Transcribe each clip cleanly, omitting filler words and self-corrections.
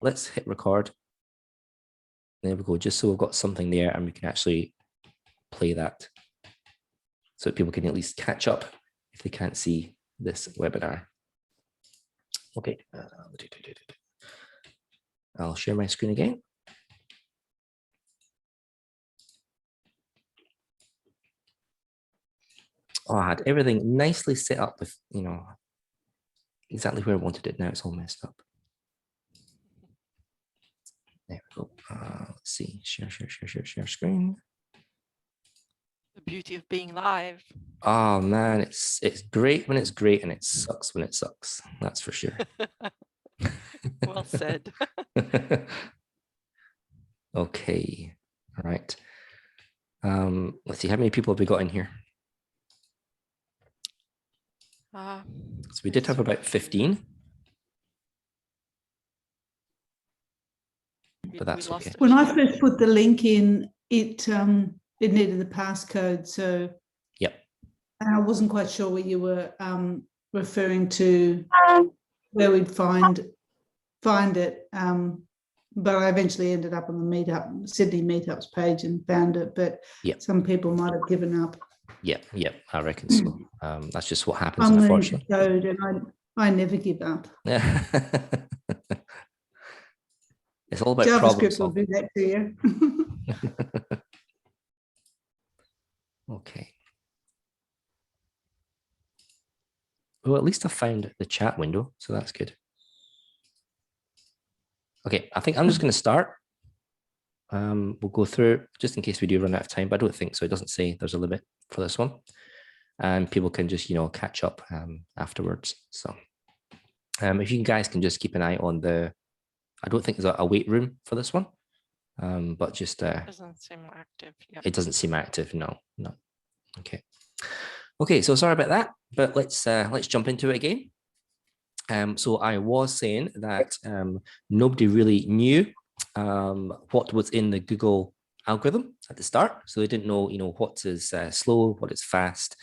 let's hit record. There we go, just so we've got something there and we can actually play that so that people can at least catch up if they can't see this webinar. Okay, I'll share my screen again. Oh, I had everything nicely set up with, you know, exactly where I wanted it. Now it's all messed up. There we go. Let's see, share screen. The beauty of being live. Oh man, it's great when it's great and it sucks when it sucks. That's for sure. Well said. Okay, all right. Let's see, how many people have we got in here? So we did have about 15. But that's okay. When I first put the link in, it needed the passcode, so yep. I wasn't quite sure what you were referring to, where we'd find it. But I eventually ended up on the Sydney Meetups page and found it. But yep. Some people might have given up. Yep, I reckon so. That's just what happens, unfortunately. Code and I never give up. It's all about problem JavaScript will do that to you. Okay. Well, at least I found the chat window, so that's good. Okay, I think I'm just going to start. We'll go through just in case we do run out of time, but I don't think so. It doesn't say there's a limit for this one, and people can just, you know, catch up afterwards. So, if you guys can just keep an eye on the. I don't think there's a wait room for this one, but just it doesn't seem active. Yeah. It doesn't seem active. No. Okay. So sorry about that, but let's jump into it again. So I was saying that nobody really knew what was in the Google algorithm at the start. So they didn't know, you know, what is slow, what is fast.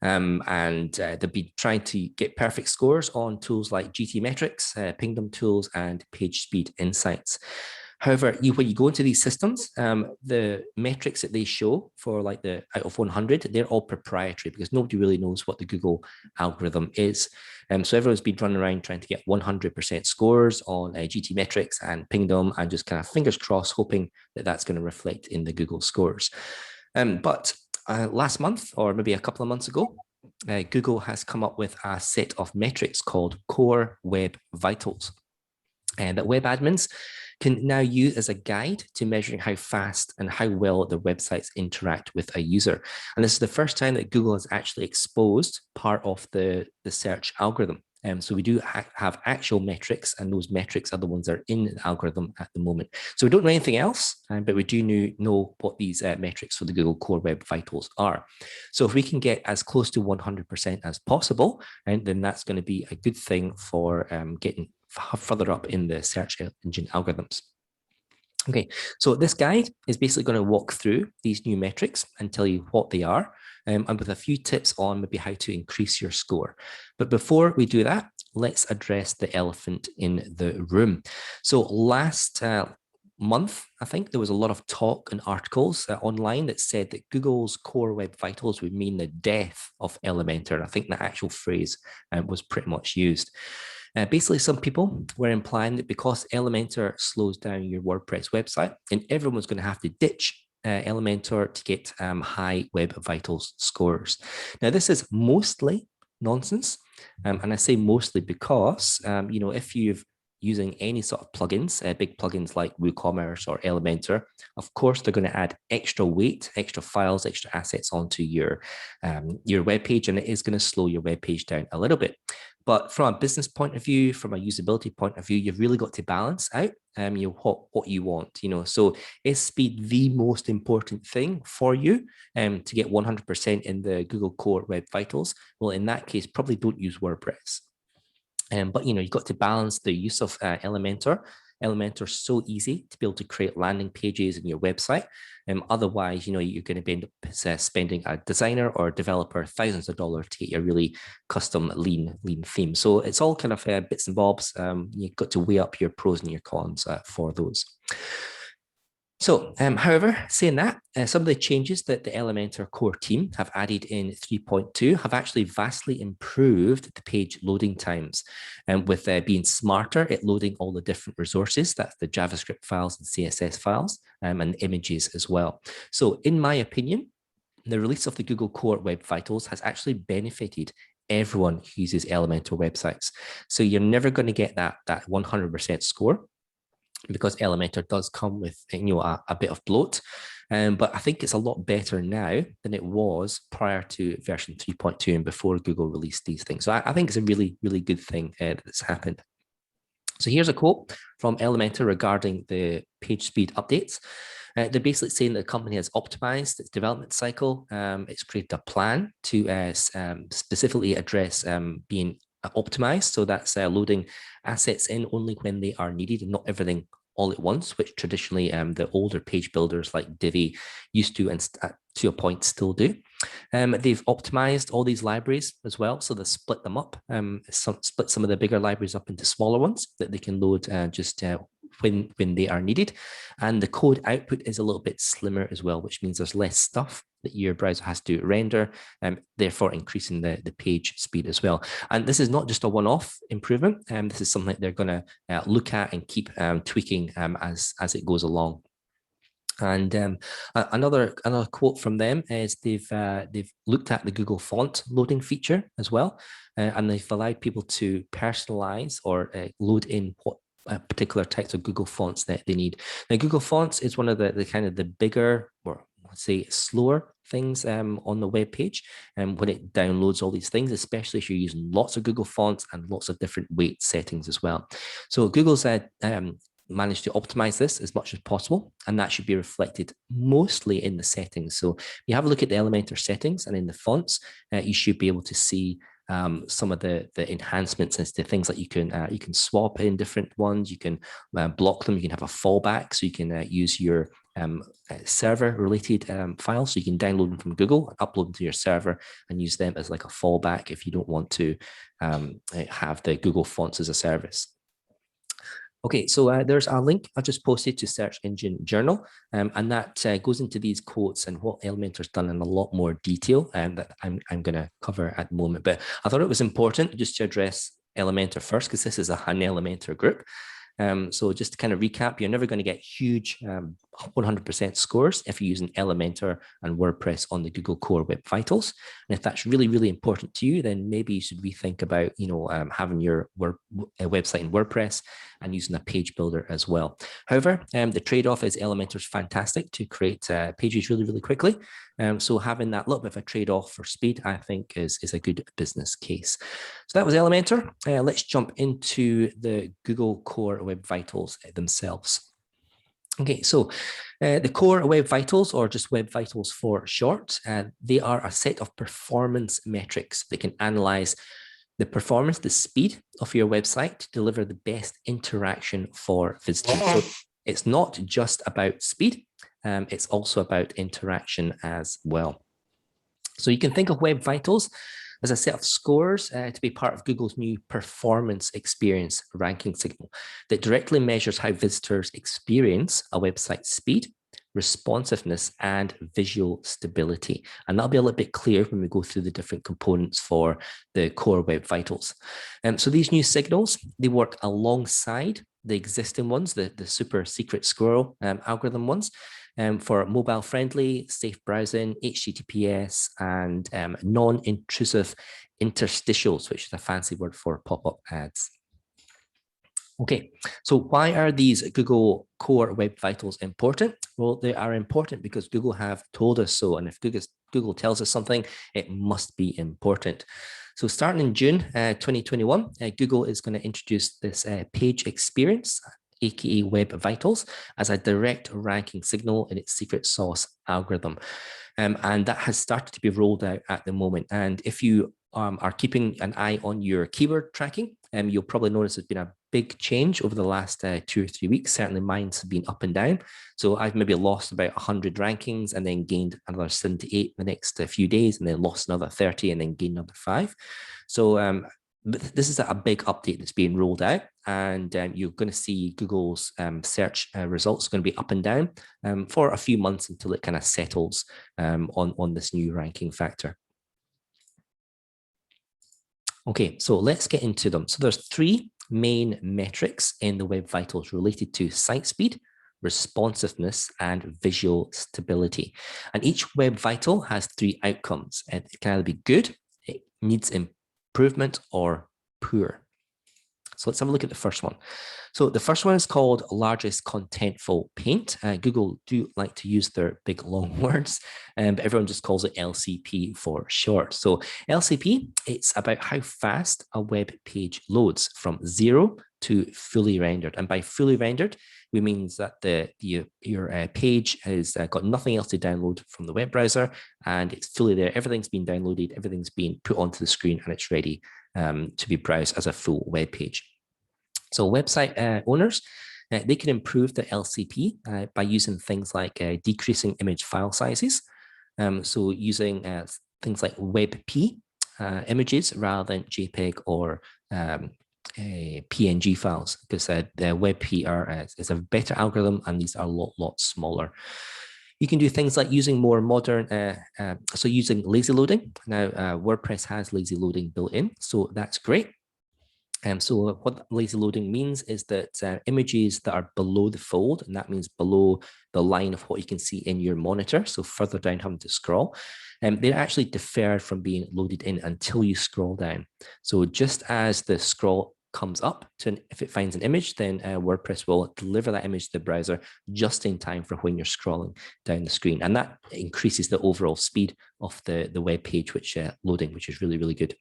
And they'd be trying to get perfect scores on tools like GTmetrix, Pingdom tools, and Page Speed Insights. However, when you go into these systems, the metrics that they show for like the out of 100, they're all proprietary because nobody really knows what the Google algorithm is. So everyone's been running around trying to get 100% scores on GTmetrix and Pingdom and just kind of fingers crossed, hoping that that's going to reflect in the Google scores. But last month, or maybe a couple of months ago, Google has come up with a set of metrics called Core Web Vitals, and that web admins can now use as a guide to measuring how fast and how well their websites interact with a user. And this is the first time that Google has actually exposed part of the search algorithm. So we do have actual metrics, and those metrics are the ones that are in the algorithm at the moment. So we don't know anything else, but we do know what these metrics for the Google Core Web Vitals are. So if we can get as close to 100% as possible, and then that's going to be a good thing for getting further up in the search engine algorithms. Okay, so this guide is basically going to walk through these new metrics and tell you what they are, and with a few tips on maybe how to increase your score. But before we do that, let's address the elephant in the room. So last month, I think there was a lot of talk and articles online that said that Google's Core Web Vitals would mean the death of Elementor. I think that actual phrase was pretty much used. Basically, some people were implying that because Elementor slows down your WordPress website, and everyone's going to have to ditch Elementor to get high Web Vitals scores. Now, this is mostly nonsense, and I say mostly because you know, if you've using any sort of plugins, big plugins like WooCommerce or Elementor, of course, they're going to add extra weight, extra files, extra assets onto your web page, and it is going to slow your web page down a little bit. But from a business point of view, from a usability point of view, you've really got to balance out you know, what you want, you know. So is speed the most important thing for you to get 100% in the Google Core Web Vitals? Well, in that case, probably don't use WordPress. But you know, you've got to balance the use of Elementor Elementor is so easy to be able to create landing pages in your website. Otherwise, you're going to be end up spending a designer or a developer thousands of dollars to get your really custom lean theme. So it's all kind of bits and bobs. You've got to weigh up your pros and your cons for those. So, however, saying that, some of the changes that the Elementor core team have added in 3.2 have actually vastly improved the page loading times, and with being smarter at loading all the different resources, that's the JavaScript files and CSS files, and images as well. So, in my opinion, the release of the Google Core Web Vitals has actually benefited everyone who uses Elementor websites. So you're never going to get that 100% score, because Elementor does come with a bit of bloat, but I think it's a lot better now than it was prior to version 3.2 and before Google released these things. So I think it's a really, really good thing that's happened. So here's a quote from Elementor regarding the page speed updates. They're basically saying that the company has optimized its development cycle. It's created a plan to specifically address being optimized. So that's loading assets in only when they are needed and not everything all at once, which traditionally the older page builders like Divi used to, and to a point still do. They've optimized all these libraries as well. So they split them up, split some of the bigger libraries up into smaller ones that they can load just when they are needed. And the code output is a little bit slimmer as well, which means there's less stuff that your browser has to render, therefore increasing the page speed as well. And this is not just a one-off improvement. This is something that they're going to look at and keep tweaking as it goes along. And another quote from them is they've looked at the Google font loading feature as well, and they've allowed people to personalize or load in what particular types of Google fonts that they need. Now, Google Fonts is one of the kind of the bigger, or let's say slower things on the web page, and when it downloads all these things, especially if you're using lots of Google fonts and lots of different weight settings as well. So Google's managed to optimize this as much as possible, and that should be reflected mostly in the settings. So you have a look at the Elementor settings, and in the fonts, you should be able to see some of the enhancements as to things like you can swap in different ones, you can block them, you can have a fallback, so you can use your server related files, so you can download them from Google and upload them to your server and use them as like a fallback if you don't want to have the Google Fonts as a service. Okay, so there's a link I just posted to Search Engine Journal, and that goes into these quotes and what Elementor's done in a lot more detail, and that I'm going to cover at the moment. But I thought it was important just to address Elementor first, because this is an Elementor group. So just to kind of recap, you're never going to get huge 100% scores if you're using Elementor and WordPress on the Google Core Web Vitals. And if that's really, really important to you, then maybe you should rethink about, having your website in WordPress and using a page builder as well. However, the trade-off is Elementor's fantastic to create pages really, really quickly. So having that little bit of a trade-off for speed, I think, is a good business case. So that was Elementor. Let's jump into the Google Core Web Vitals themselves. Okay, so the Core Web Vitals, or just Web Vitals for short, they are a set of performance metrics that can analyze the performance, the speed of your website to deliver the best interaction for visitors. So it's not just about speed, it's also about interaction as well. So you can think of Web Vitals as a set of scores to be part of Google's new performance experience ranking signal that directly measures how visitors experience a website's speed, responsiveness, and visual stability. And that'll be a little bit clear when we go through the different components for the Core Web Vitals. So these new signals, they work alongside the existing ones, the super secret squirrel algorithm ones, for mobile-friendly, safe browsing, HTTPS, and non-intrusive interstitials, which is a fancy word for pop-up ads. Okay, so why are these Google Core Web Vitals important? Well, they are important because Google have told us so, and if Google tells us something, it must be important. So starting in June 2021, Google is going to introduce this page experience, aka Web Vitals, as a direct ranking signal in its secret sauce algorithm. And that has started to be rolled out at the moment. And if you are keeping an eye on your keyword tracking, you'll probably notice there's been a big change over the last 2 or 3 weeks. Certainly mine's have been up and down. So I've maybe lost about 100 rankings and then gained another 78 the next few days, and then lost another 30 and then gained another 5. So but this is a big update that's being rolled out, and you're going to see Google's search results going to be up and down for a few months until it kind of settles on this new ranking factor. Okay, so let's get into them. So there's 3 main metrics in the Web Vitals related to site speed, responsiveness, and visual stability. And each Web Vital has 3 outcomes. It can either be good, it needs improvement, or poor. So let's have a look at the first one. So the first one is called largest contentful paint. Google do like to use their big long words, but everyone just calls it LCP for short. So LCP, it's about how fast a web page loads from 0 to fully rendered. And by fully rendered, we mean that your page has got nothing else to download from the web browser, and it's fully there. Everything's been downloaded, everything's been put onto the screen, and it's ready to be browsed as a full web page. So website owners, they can improve the LCP by using things like decreasing image file sizes. So using things like WebP images rather than JPEG or PNG files, because the WebP is a better algorithm, and these are a lot smaller. You can do things like using more modern, so using lazy loading. Now, WordPress has lazy loading built in, so that's great. So what lazy loading means is that images that are below the fold, and that means below the line of what you can see in your monitor, so further down having to scroll, they're actually deferred from being loaded in until you scroll down. So just as the scroll comes up, if it finds an image, then WordPress will deliver that image to the browser just in time for when you're scrolling down the screen. And that increases the overall speed of the web page loading, which is really, really good.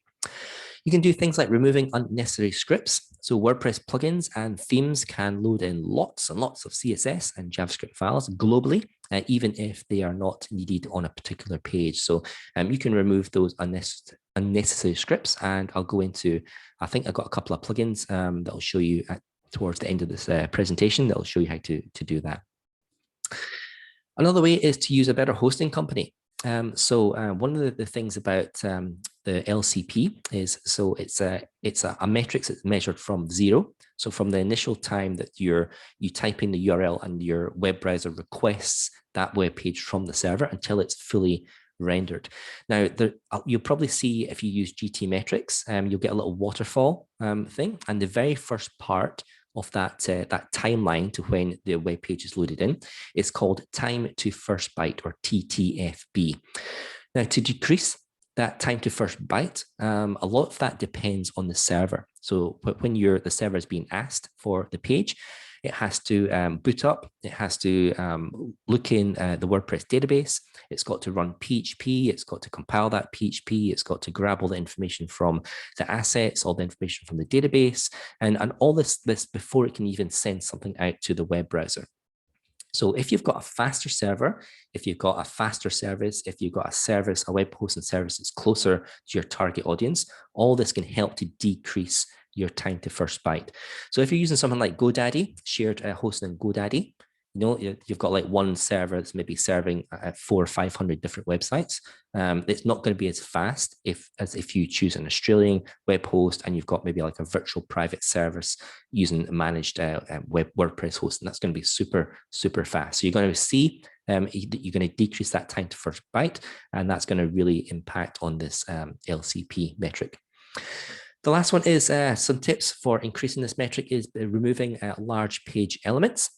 You can do things like removing unnecessary scripts. So WordPress plugins and themes can load in lots and lots of CSS and JavaScript files globally, even if they are not needed on a particular page. So you can remove those unnecessary scripts, and I'll go into, I think I've got a couple of plugins that I'll show you towards the end of this presentation that will show you how to do that. Another way is to use a better hosting company. One of the things about the LCP is, so it's a metric that's measured from 0. So from the initial time that you type in the URL and your web browser requests that web page from the server until it's fully rendered. Now, you'll probably see, if you use GT metrics, you'll get a little waterfall thing, and the very first part of that timeline to when the web page is loaded in is called time to first byte, or TTFB. Now, to decrease that time to first byte, a lot of that depends on the server. So when the server is being asked for the page, it has to boot up, it has to look in the WordPress database, it's got to run PHP, it's got to compile that PHP, it's got to grab all the information from the assets, all the information from the database, and all this before it can even send something out to the web browser. So if you've got a faster server, if you've got a faster service, if you've got a service, a web hosting service that's closer to your target audience, all this can help to decrease your time to first byte. So if you're using something like GoDaddy, shared hosting in GoDaddy, you've got like one server that's maybe serving 400 or 500 different websites. It's not going to be as fast as if you choose an Australian web host and you've got maybe like a virtual private service using managed WordPress hosting. That's going to be super, super fast. So you're going to see you're going to decrease that time to first byte, and that's going to really impact on this LCP metric. The last one is some tips for increasing this metric is removing large page elements.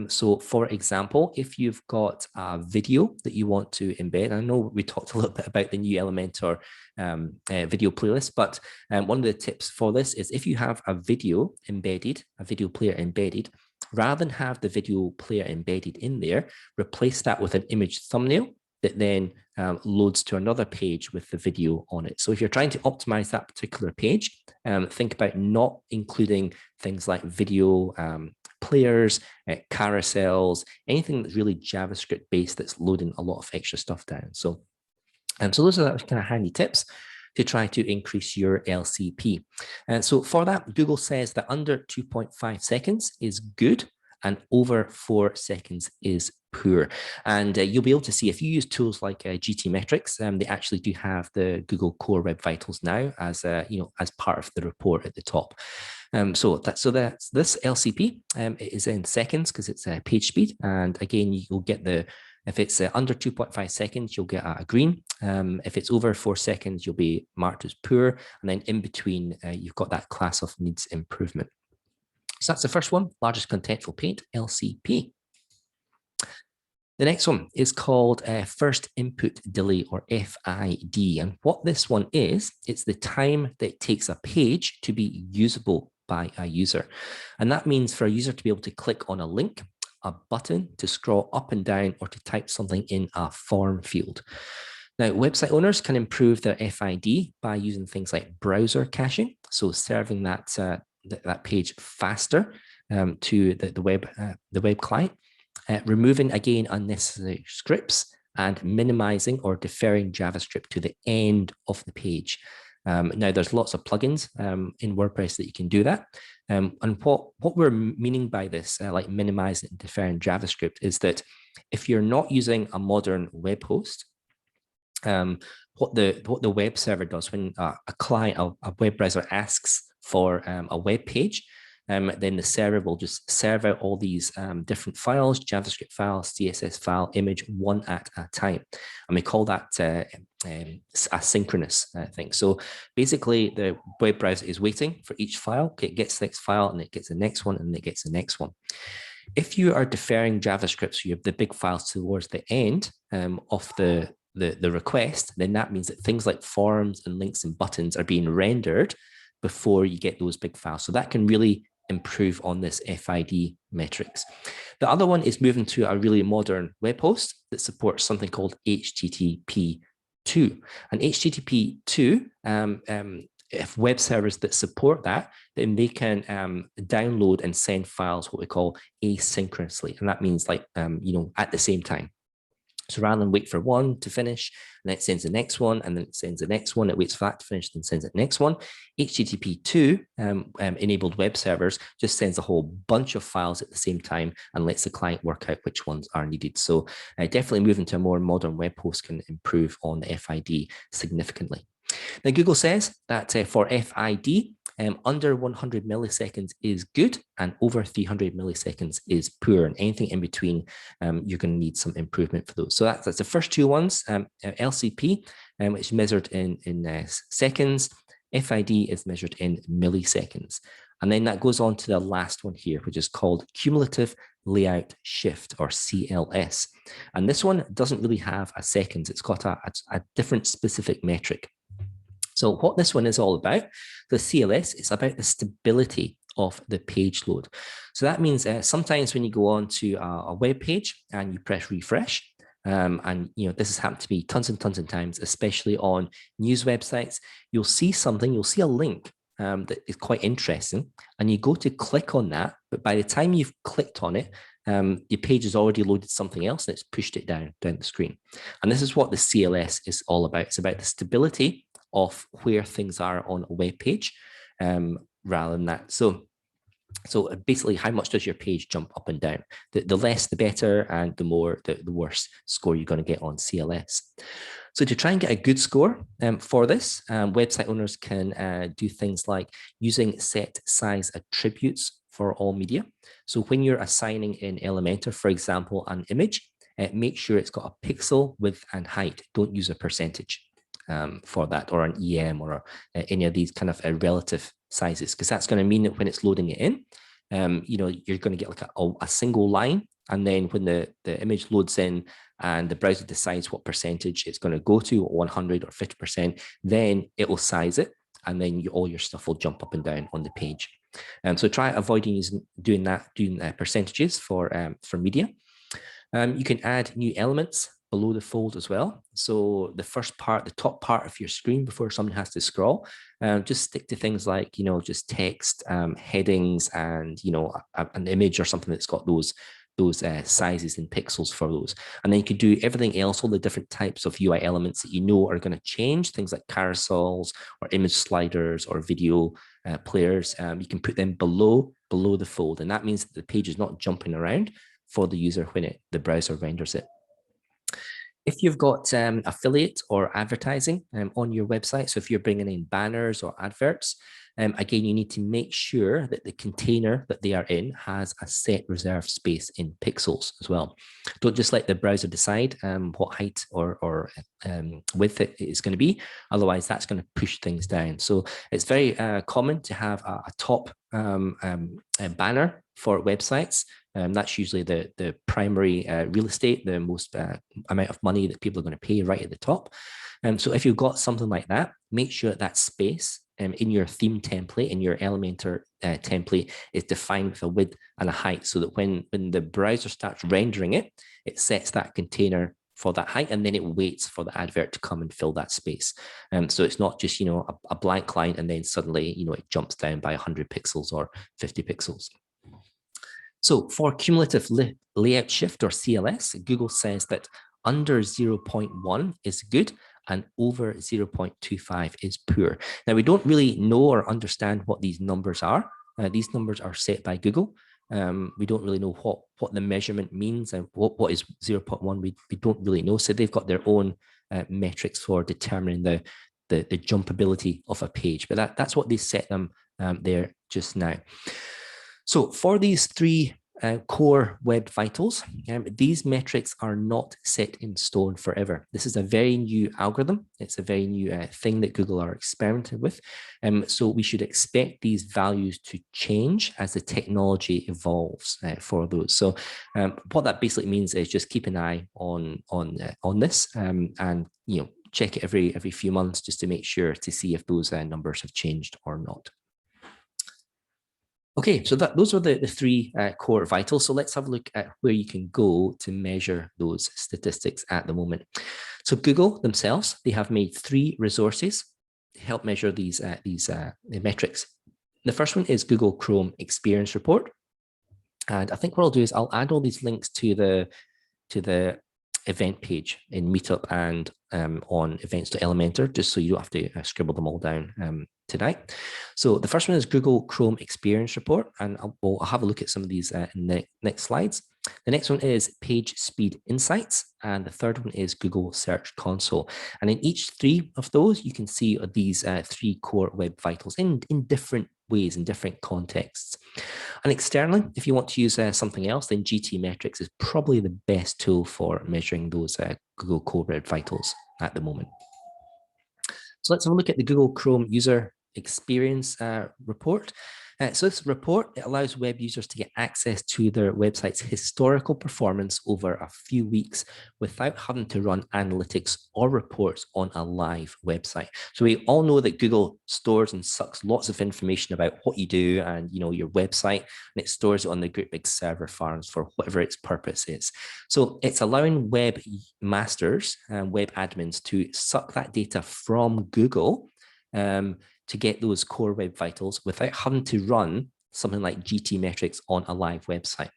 So for example, if you've got a video that you want to embed, I know we talked a little bit about the new Elementor video playlist, but one of the tips for this is if you have a video player embedded, rather than have the video player embedded in there, replace that with an image thumbnail that then loads to another page with the video on it. So if you're trying to optimize that particular page, think about not including things like video players, carousels, anything that's really JavaScript based that's loading a lot of extra stuff down. So those are kind of handy tips to try to increase your LCP. And so for that, Google says that under 2.5 seconds is good and over 4 seconds is poor. And you'll be able to see if you use tools like GTmetrix, they actually do have the Google Core Web Vitals now as as part of the report at the top. So that's this LCP. It is in seconds because it's page speed, and again you'll get if it's under 2.5 seconds, you'll get a green. If it's over 4 seconds, you'll be marked as poor, and then in between you've got that class of needs improvement. So that's the first one, largest contentful paint, LCP. The next one is called First Input Delay, or FID. And what this one is, it's the time that it takes a page to be usable by a user. And that means for a user to be able to click on a link, a button, to scroll up and down, or to type something in a form field. Now, website owners can improve their FID by using things like browser caching, so serving that page faster to the web client. Removing, again, unnecessary scripts, and minimizing or deferring JavaScript to the end of the page. Now, there's lots of plugins in WordPress that you can do that. And what we're meaning by this, like minimizing and deferring JavaScript, is that if you're not using a modern web host, what the web server does when a client, a web browser, asks for a web page, then the server will just serve out all these different files, JavaScript file, CSS file, image, one at a time. And we call that asynchronous thing. So basically, the web browser is waiting for each file. Okay, it gets the next file, and it gets the next one, and it gets the next one. If you are deferring JavaScript, so you have the big files towards the end of the request, then that means that things like forms and links and buttons are being rendered before you get those big files. So that can really improve on this FID metrics. The other one is moving to a really modern web host that supports something called HTTP2. And HTTP2, if web servers that support that, then they can download and send files, what we call asynchronously. And that means like, at the same time. So rather than wait for one to finish, and then it sends the next one, and then it sends the next one, it waits for that to finish, then sends the next one. HTTP2 enabled web servers just sends a whole bunch of files at the same time and lets the client work out which ones are needed. So definitely moving to a more modern web host can improve on the FID significantly. Now, Google says that for FID, under 100 milliseconds is good, and over 300 milliseconds is poor, and anything in between, you're going to need some improvement for those. So that's the first two ones. LCP, which is measured in seconds. FID is measured in milliseconds. And then that goes on to the last one here, which is called Cumulative Layout Shift, or CLS. And this one doesn't really have a seconds. It's got a different specific metric. So what this one is all about, the CLS, is about the stability of the page load. So that means sometimes when you go on to a web page and you press refresh, and this has happened to me tons and tons of times, especially on news websites, you'll see something, you'll see a link that is quite interesting, and you go to click on that, but by the time you've clicked on it, your page has already loaded something else and it's pushed it down the screen. And this is what the CLS is all about. It's about the stability of where things are on a web page, rather than that. So basically, how much does your page jump up and down? The less, the better, and the more, the worse score you're going to get on CLS. So to try and get a good score for this, website owners can do things like using set size attributes for all media. So when you're assigning in Elementor, for example, an image, make sure it's got a pixel width and height. Don't use a percentage for that, or an EM, or any of these kind of relative sizes, because that's going to mean that when it's loading it in, you're going to get like a single line, and then when the image loads in and the browser decides what percentage it's going to go to, 100 or 50%, then it will size it, and then all your stuff will jump up and down on the page. So try avoiding doing percentages for media. You can add new elements below the fold as well. So the first part, the top part of your screen before someone has to scroll, just stick to things like, just text, headings, and, an image or something that's got those those sizes in pixels for those. And then you could do everything else, all the different types of UI elements that you know are going to change, things like carousels or image sliders or video players. You can put them below the fold, and that means that the page is not jumping around for the user when the browser renders it. If you've got affiliate or advertising on your website, so if you're bringing in banners or adverts, again, you need to make sure that the container that they are in has a set reserved space in pixels as well. Don't just let the browser decide what height or width it is going to be. Otherwise, that's going to push things down. So it's very common to have a top banner for websites. That's usually the primary real estate, the most amount of money that people are going to pay right at the top. So if you've got something like that, make sure that space in your theme template, in your Elementor template, is defined with a width and a height, so that when the browser starts rendering it, it sets that container for that height, and then it waits for the advert to come and fill that space. So it's not just, a blank line and then suddenly, it jumps down by 100 pixels or 50 pixels. So for cumulative layout shift or CLS, Google says that under 0.1 is good and over 0.25 is poor. Now, we don't really know or understand what these numbers are. These numbers are set by Google. We don't really know what the measurement means and what is 0.1. We don't really know. So they've got their own metrics for determining the jumpability of a page. But that's what they set them there just now. So for these three core web vitals, these metrics are not set in stone forever. This is a very new algorithm. It's a very new thing that Google are experimenting with. So we should expect these values to change as the technology evolves for those. So what that basically means is just keep an eye on this and check it every few months just to make sure to see if those numbers have changed or not. Okay, so those are the three core vitals. So let's have a look at where you can go to measure those statistics at the moment. So Google themselves, they have made 3 resources to help measure these metrics. The first one is Google Chrome Experience Report. And I think what I'll do is I'll add all these links to the event page in Meetup and on events.elementor, just so you don't have to scribble them all down tonight. So the first one is Google Chrome Experience Report, and I'll have a look at some of these in the next slides. The next one is Page Speed Insights, and the third one is Google Search Console. And in each 3 of those, you can see these 3 core web vitals in different ways, in different contexts. And externally, if you want to use something else, then GTmetrix is probably the best tool for measuring those Google core web vitals at the moment. So let's have a look at the Google Chrome User Experience report. So this report, it allows web users to get access to their website's historical performance over a few weeks without having to run analytics or reports on a live website. So we all know that Google stores and sucks lots of information about what you do and your website, and it stores it on the great big server farms for whatever its purpose is. So it's allowing web masters and web admins to suck that data from Google to get those core web vitals without having to run something like GTmetrix on a live website.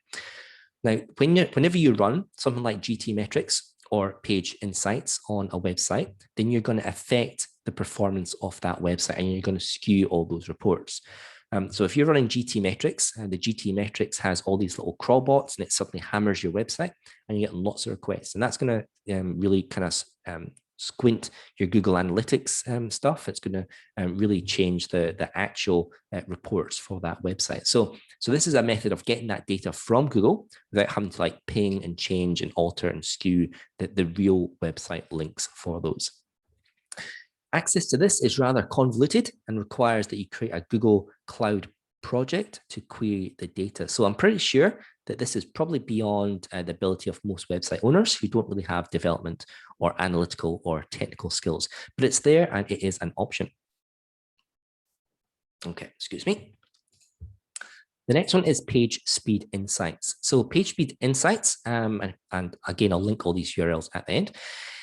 Now, whenever you run something like GTmetrix or Page Insights on a website, then you're going to affect the performance of that website and you're going to skew all those reports. So if you're running GTmetrix, and the GTmetrix has all these little crawl bots and it suddenly hammers your website and you get lots of requests, and that's going to really kind of squint your Google Analytics stuff. It's going to really change the actual reports for that website. So this is a method of getting that data from Google without having to ping and change and alter and skew the real website links for those. Access to this is rather convoluted and requires that you create a Google Cloud project to query the data. So I'm pretty sure that this is probably beyond the ability of most website owners who don't really have development or analytical or technical skills, but it's there and it is an option. Okay, excuse me. The next one is Page Speed Insights. So Page Speed Insights, and again, I'll link all these URLs at the end.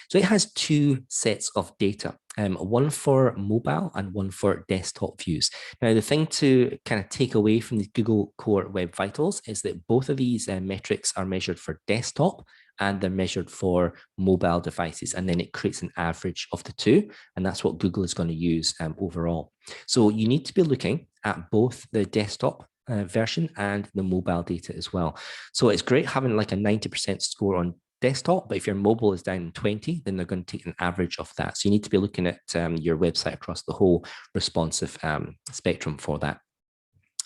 So it has 2 sets of data. one for mobile and one for desktop views. Now, the thing to kind of take away from the Google Core Web Vitals is that both of these metrics are measured for desktop and they're measured for mobile devices. And then it creates an average of the two. And that's what Google is going to use overall. So you need to be looking at both the desktop version and the mobile data as well. So it's great having like a 90% score on desktop, but if your mobile is down 20, then they're going to take an average of that. So you need to be looking at your website across the whole responsive spectrum for that.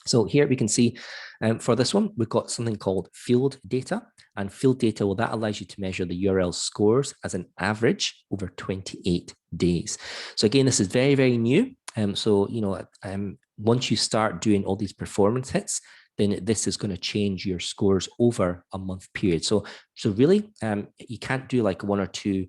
So here we can see for this one, we've got something called field data, and field data, well, that allows you to measure the URL scores as an average over 28 days. So again, this is very, very new. So, you know, once you start doing all these performance hits, then this is going to change your scores over a month period. So really, you can't do like one or two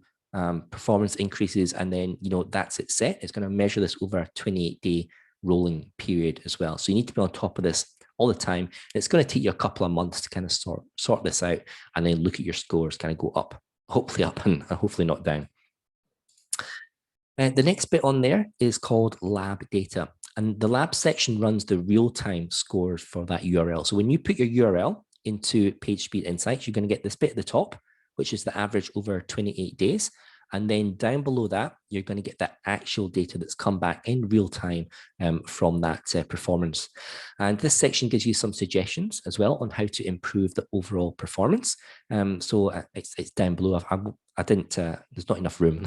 performance increases and then, you know, that's it set. It's going to measure this over a 28-day rolling period as well. So you need to be on top of this all the time. It's going to take you a couple of months to kind of sort this out and then look at your scores kind of go up, hopefully up and hopefully not down. The next bit on there is called lab data. And the lab section runs the real-time scores for that URL. So when you put your URL into PageSpeed Insights, you're going to get this bit at the top, which is the average over 28 days. And then down below that, you're going to get that actual data that's come back in real time from that performance. And this section gives you some suggestions as well on how to improve the overall performance. So it's down below. I didn't, there's not enough room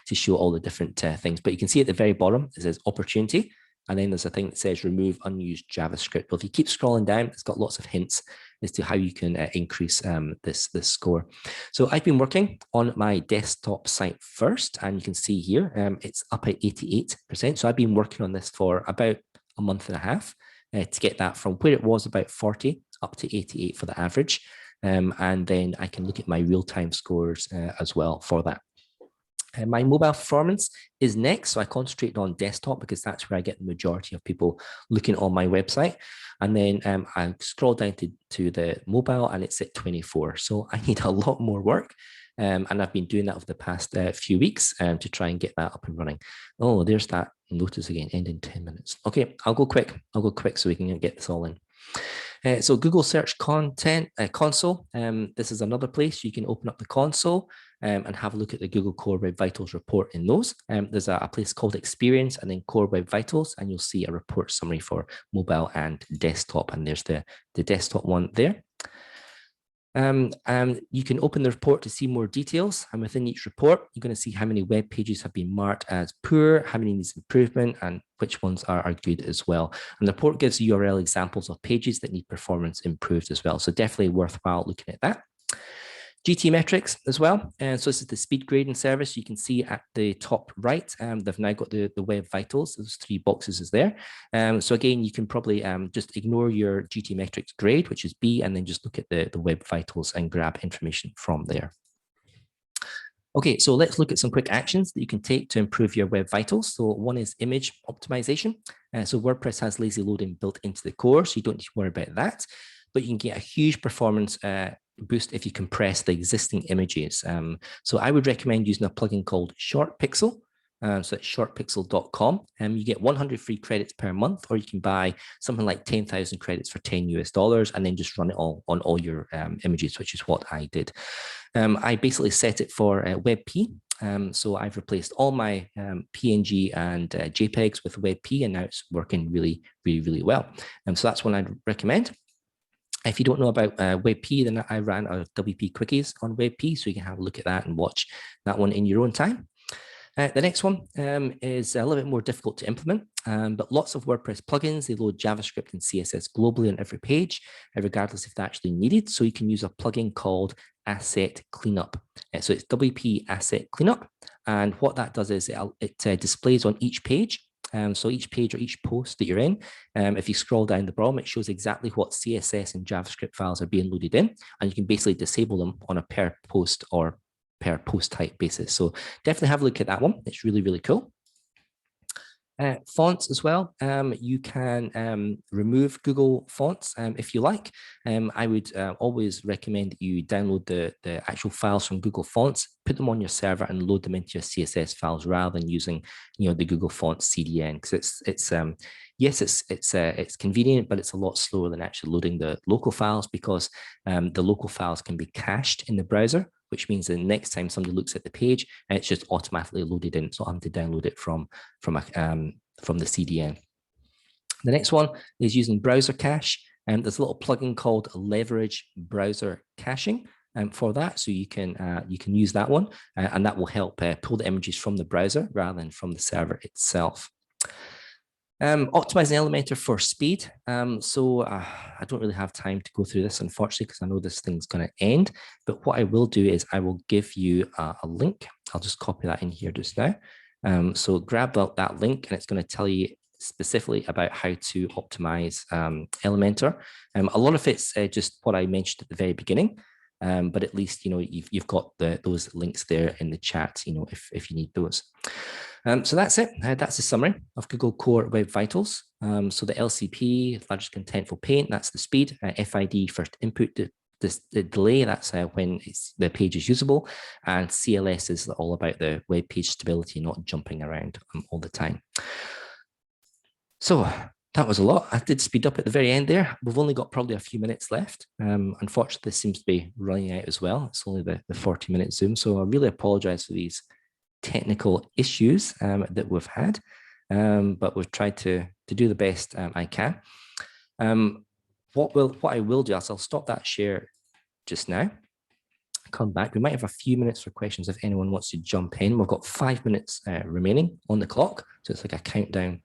to show all the different things, but you can see at the very bottom, it says opportunity. And then there's a thing that says remove unused JavaScript. Well, if you keep scrolling down, it's got lots of hints as to how you can increase this score. So I've been working on my desktop site first, and you can see here, it's up at 88%. So I've been working on this for about a month and a half to get that from where it was about 40 up to 88 for the average. And then I can look at my real-time scores as well for that. My mobile performance is next, so I concentrate on desktop because that's where I get the majority of people looking on my website. And then I scroll down to the mobile and it's at 24. So I need a lot more work. And I've been doing that over the past few weeks to try and get that up and running. Oh, there's that notice again, end in 10 minutes. Okay, I'll go quick so we can get this all in. So Google Search Content Console, this is another place you can open up the console and have a look at the Google Core Web Vitals report in those. There's a place called Experience and then Core Web Vitals, and you'll see a report summary for mobile and desktop, and there's the desktop one there. And you can open the report to see more details, and within each report you're going to see how many web pages have been marked as poor, how many needs improvement, and which ones are good as well. And the report gives URL examples of pages that need performance improved as well, so definitely worthwhile looking at that. GT metrics as well. And so this is the speed grading service. You can see at the top right, they've now got the web vitals. Those three boxes is there. So again, you can probably just ignore your GT metrics grade, which is B, and then just look at the web vitals and grab information from there. Okay, so let's look at some quick actions that you can take to improve your web vitals. So one is image optimization. So WordPress has lazy loading built into the core, so you don't need to worry about that. But you can get a huge performance boost if you compress the existing images. So I would recommend using a plugin called Short Pixel. So it's shortpixel.com. You get 100 free credits per month, or you can buy something like 10,000 credits for $10 US and then just run it all on all your images, which is what I did. I basically set it for WebP. So I've replaced all my PNG and JPEGs with WebP, and now it's working really, really, really well. So that's one I'd recommend. If you don't know about WebP, then I ran a WP Quickies on WebP, so you can have a look at that and watch that one in your own time. The next one is a little bit more difficult to implement, but lots of WordPress plugins, they load JavaScript and CSS globally on every page, regardless if they're actually needed. So you can use a plugin called Asset Cleanup. So it's WP Asset Cleanup. And what that does is it displays on each page. So each page or each post that you're in, if you scroll down the bottom, it shows exactly what CSS and JavaScript files are being loaded in, and you can basically disable them on a per post or per post type basis. So definitely have a look at that one. It's really, really cool. Fonts as well. You can remove Google Fonts if you like. I would always recommend that you download the actual files from Google Fonts, put them on your server, and load them into your CSS files rather than using, the Google Fonts CDN, because yes, it's convenient, but it's a lot slower than actually loading the local files, because the local files can be cached in the browser, which means the next time somebody looks at the page, it's just automatically loaded in. So I'm to download it from the CDN. The next one is using browser cache, and there's a little plugin called Leverage Browser Caching for that. So you can use that one, and that will help pull the images from the browser rather than from the server itself. Optimizing Elementor for speed. I don't really have time to go through this, unfortunately, because I know this thing's going to end. But what I will do is I will give you a link. I'll just copy that in here just now. So grab that link, and it's going to tell you specifically about how to optimize Elementor. A lot of it's just what I mentioned at the very beginning. But at least you've got those links there in the chat, if you need those. So that's it. That's a summary of Google Core Web Vitals. So the LCP, largest contentful paint, that's the speed. FID, first input, the delay, that's when the page is usable. And CLS is all about the web page stability, not jumping around all the time. So that was a lot. I did speed up at the very end there. We've only got probably a few minutes left. Unfortunately, this seems to be running out as well. It's only the 40-minute Zoom. So I really apologize for these technical issues that we've had, but we've tried to do the best I can. What I will do is I'll stop that share just now, come back. We might have a few minutes for questions if anyone wants to jump in. We've got 5 minutes remaining on the clock, so it's like a countdown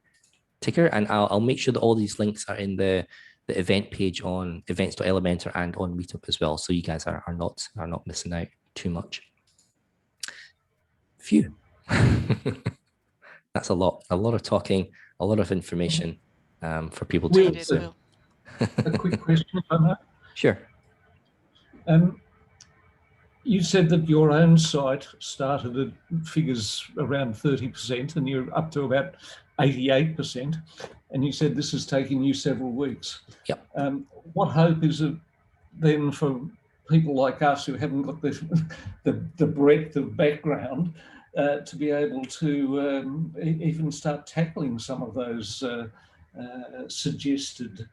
ticker, and I'll make sure that all these links are in the event page on events.elementor and on Meetup as well, so you guys are not missing out too much. Phew. That's a lot of talking, a lot of information for people to consume. A quick question, if I may. Sure. You said that your own site started at figures around 30% and you're up to about 88%. And you said this has taken you several weeks. Yep. What hope is it then for people like us who haven't got the breadth of background to be able to even start tackling some of those suggested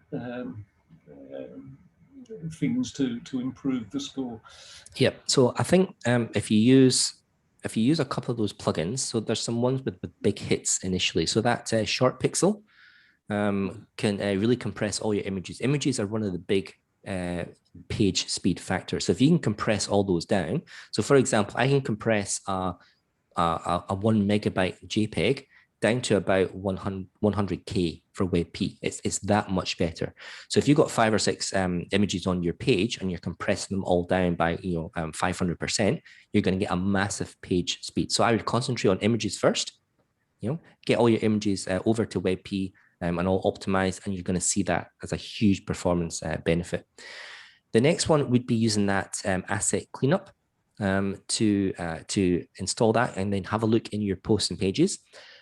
things to improve the score? Yep. So I think if you use a couple of those plugins, so there's some ones with big hits initially. So that short pixel can really compress all your images. Images are one of the big page speed factors. So if you can compress all those down, so for example, I can compress a 1 megabyte JPEG down to about 100K for WebP. It's that much better. So if you've got 5 or 6 images on your page and you're compressing them all down by 500%, you're going to get a massive page speed. So I would concentrate on images first. Get all your images over to WebP and all optimized, and you're going to see that as a huge performance benefit. The next one would be using that asset cleanup to install that, and then have a look in your posts and pages.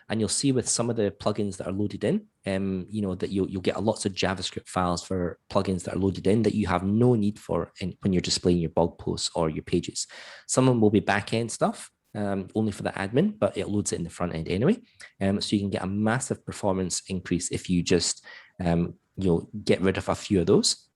And you'll see with some of the plugins that are loaded in, that you'll get lots of JavaScript files for plugins that are loaded in that you have no need for when you're displaying your blog posts or your pages. Some of them will be back-end stuff, only for the admin, but it loads it in the front end anyway. So you can get a massive performance increase if you just get rid of a few of those.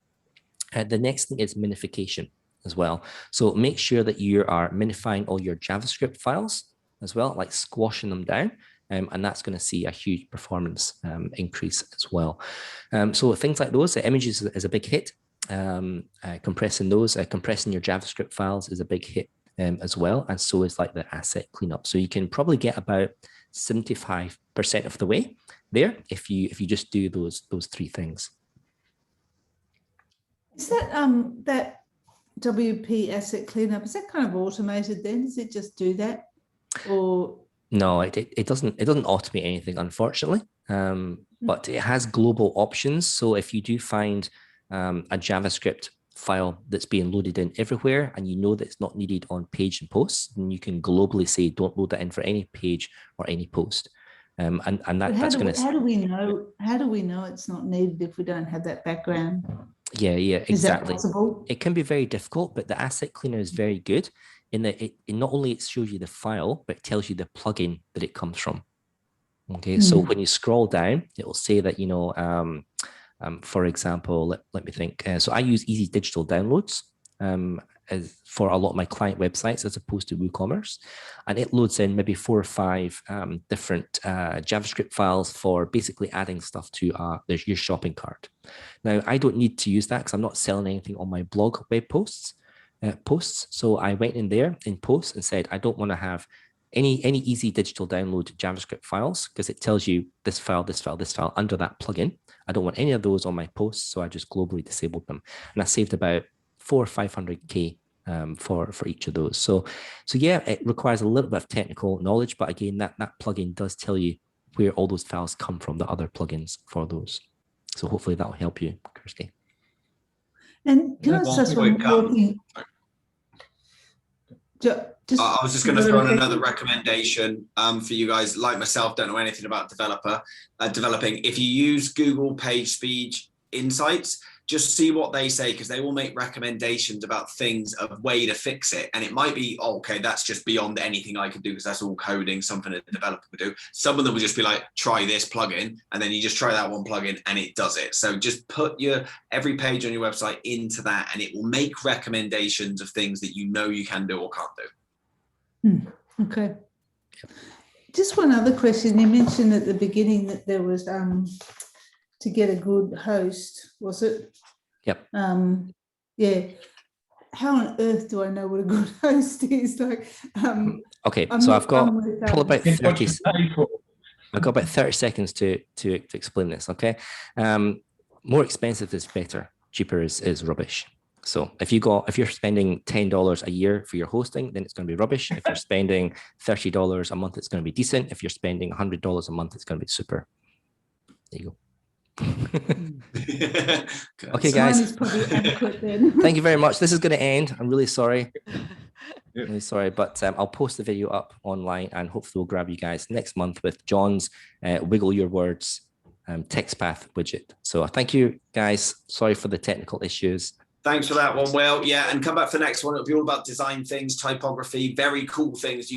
The next thing is minification as well. So make sure that you are minifying all your JavaScript files as well, like squashing them down. And that's going to see a huge performance increase as well. So things like those, images is a big hit. Compressing those, compressing your JavaScript files is a big hit as well. And so is like the asset cleanup. So you can probably get about 75% of the way there if you just do those 3 things. Is that that WP asset cleanup, is that kind of automated then? Does it just do that? Or no, it doesn't automate anything, unfortunately. But it has global options. So if you do find a JavaScript file that's being loaded in everywhere, and you know that it's not needed on page and posts, then you can globally say, don't load that in for any page or any post. and But that's going to. how do we know? How do we know it's not needed if we don't have that background? Yeah, exactly. Is that possible? It can be very difficult, but the asset cleaner is very good in that it not only it shows you the file, but it tells you the plugin that it comes from. Okay, so when you scroll down, it will say that, for example, let me think. So I use Easy Digital Downloads as for a lot of my client websites as opposed to WooCommerce. And it loads in maybe 4 or 5 different JavaScript files for basically adding stuff to your shopping cart. Now, I don't need to use that because I'm not selling anything on my blog web posts. So I went in there in posts and said, I don't want to have any easy digital download JavaScript files because it tells you this file, this file, this file under that plugin. I don't want any of those on my posts, so I just globally disabled them, and I saved about 400 or 500K for each of those. So yeah, it requires a little bit of technical knowledge, but again, that plugin does tell you where all those files come from, the other plugins for those. So hopefully that will help you, Kirsty. And can I just working? I was just going to throw in another recommendation for you guys like myself, don't know anything about developing. If you use Google PageSpeed Insights, just see what they say, because they will make recommendations about things, a way to fix it. And it might be, oh, okay, that's just beyond anything I could do because that's all coding, something a developer would do. Some of them will just be like, try this plugin, and then you just try that one plugin and it does it. So just put every page on your website into that, and it will make recommendations of things that you know you can do or can't do. Okay. Just one other question. You mentioned at the beginning that there was to get a good host, was it? Yep. Yeah. How on earth do I know what a good host is? Like, okay, so I've got probably about 30. I've got about 30 seconds to explain this. Okay, more expensive is better. Cheaper is rubbish. So if you're spending $10 a year for your hosting, then it's going to be rubbish. If you're spending $30 a month, it's going to be decent. If you're spending $100 a month, it's going to be super. There you go. Okay, guys. Thank you very much. This is going to end. I'm really sorry. Really sorry, but I'll post the video up online, and hopefully we'll grab you guys next month with John's Wiggle Your Words text path widget. So thank you, guys. Sorry for the technical issues. Thanks for that one, Will. Yeah, and come back for the next one. It'll be all about design things, typography, very cool things.